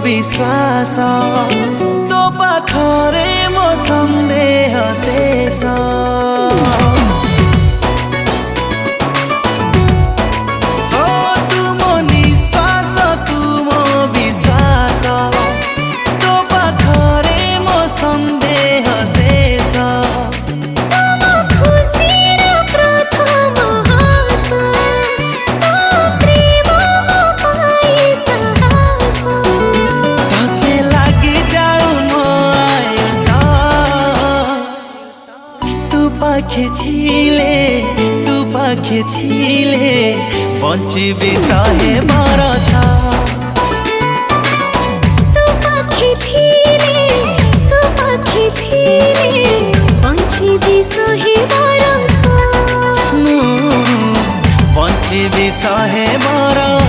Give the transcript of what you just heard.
विश्वास तो पाखरे मो संदेह शेष तुम निश्वास तुम विश्वास तो पाखरे मो संदेह शेष तू पाखे थिले बंचिबी शहे बरस तू पाखे थिले बंचिबी शहे बरस बंचिबी शहे बरस।